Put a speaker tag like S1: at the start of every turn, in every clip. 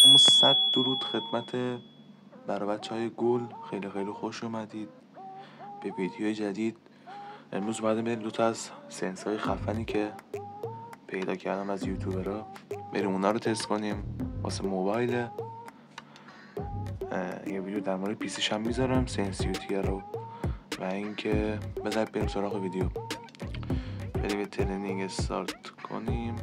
S1: اما 100 درود خدمت برای بچه‌های گل. خیلی خیلی خوش اومدید به ویدیو جدید. امروز بعد بریم دوتا از سنس‌های خفنی که پیدا کردم از یوتیوبرها بریم اونا رو تست کنیم واسه موبایل. یه ویدیو در مورد پیسیش هم میذارم، سنسیوتی رو. و اینکه بذارید بریم سراغ ویدیو. بریم ترنینگ استارت کنیم.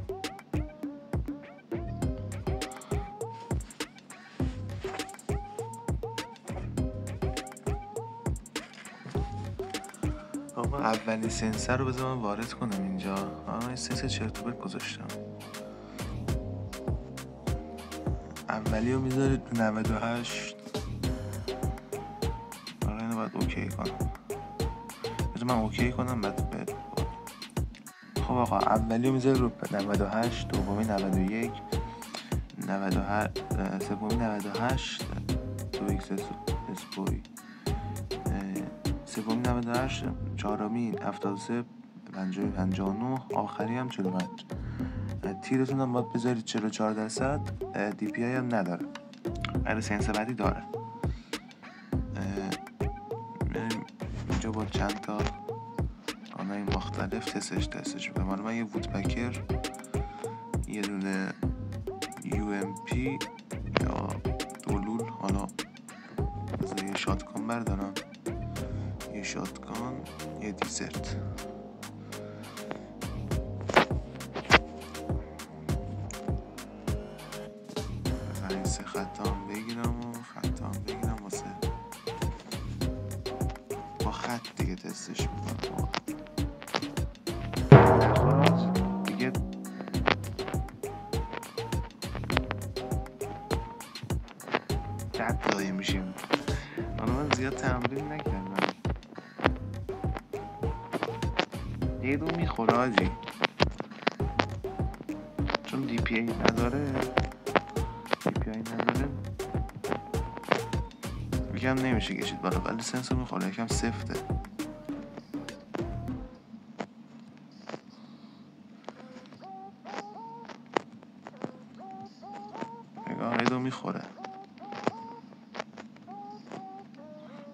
S1: آقا اولین سنسر رو بذار من وارد کنم اینجا. این سنس چرت و پرت گذاشتم. اولی رو میذارید تو 98. آره اینو باید اوکی کنم. بذار من اوکی کنم بعد برد. خب آقا اولی رو میذارید رو 98، دومی 91، 98، سومی 98، 2x اسپوی، سومی 98، چهارمی 73، پنجمی 59، آخری هم 45. تیرتون هم باید بذارید 44%. دی پی آی هم نداره، برای سنس بعدی داره. اینجا با چند تا آنهای مختلف تستش میکنم. حالا من یه وودپکر، یه دونه یو ام پی یا دولول، حالا بذار یه شاتگان بردارم، یه شاتگان، یه دیزرت. این سه خط هم بگیرم و خط هم بگیرم واسه با خط دیگه تستش میکنم. دیگه قد دایی میشیم. حالا من زیاد تمرین نکردم. یه دو میخوره آجی، چون دی پی ای نداره. یکم نمیشه کشید بالا، ولی سنس رو میخوره، یکم سفته. نگاه ایدو میخوره.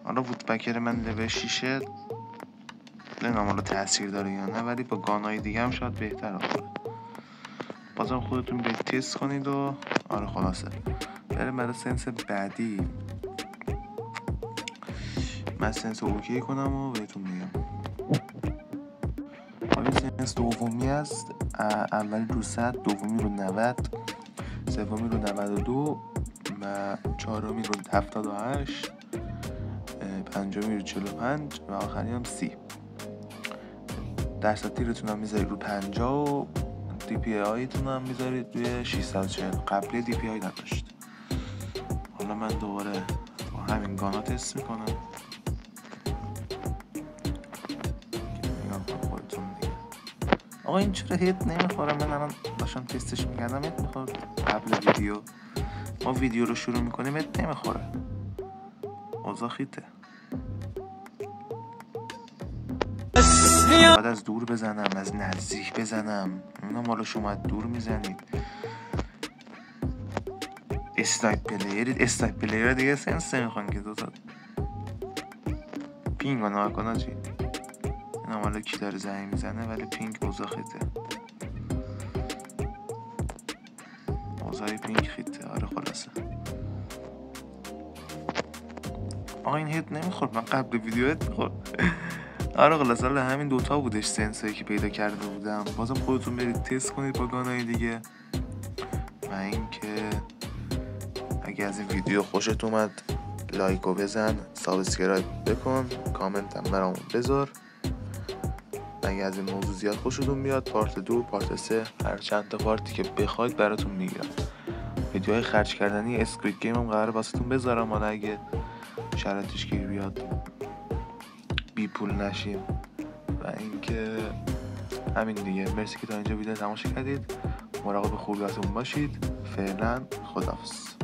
S1: حالا وودپکر من لول 6 نمیدونم حالا تاثیر داره یا نه، ولی با گانای دیگه هم شاید بهتر بخوره. بازم خودتون برید تست کنید و آره خلاصه بریم برای سنس بعدی. من سنس اوکی کنم و بهتون میگم. حالا سنس دومی هست. اولی رو 100، دومی رو 90، سومی رو 92 و چهارمی رو 78، پنجمی رو 45 و آخری هم 30. درصد تیرتون هم میذارید رو 50 و دی پی آیتون هم میذارید روی 640. قبلی دی پی آی نداشت. حالا من دوباره با همین گانا تست میکنم. آقا این چرا هیت نمیخوره؟ من الان داشتم تستش میکردم هیت میخوره. قبل ویدیو ما ویدیو رو شروع میکنیم هیت نمیخوره. اوضاع خیته. باید از دور بزنم، از نزدیک بزنم. اونم حالا شما دور میزنید. اسنایپ پلیر دیگه سنس نمیخوان که دوتا پینگ رو ناکن چی. اینم حالا کی داره زنگ میزنه، ولی پینگ اوضاع خیته. اوضاع پینگ خیته. آره خلاصه آقا این هیت نمیخورد. من قبل ویدیو هیت میخورد. آره خلاصه همین دوتا بودش سنسایی که پیدا کرده بودم. بازم خودتون برید تست کنید با گانای دیگه. و اینکه اگه از این ویدیو خوشت اومد لایکو بزن، سابسکرایب بکن، کامنت هم برامون بذار. اگه از این موضوع زیاد خوشتون میاد پارت 2، پارت 3، هر چند تا پارتی که بخواید براتون میگیرم. ویدیوهای خرج کردنی اسکوید گیم هم قراره واسهتون بذارم، حالا اگه شرطش گیر بیاد بی پول نشیم. و اینکه همین دیگه. مرسی که تا اینجا ویدیو تماشا کردید. مراقب خوبیاتون باشید. فعلا خداحافظ.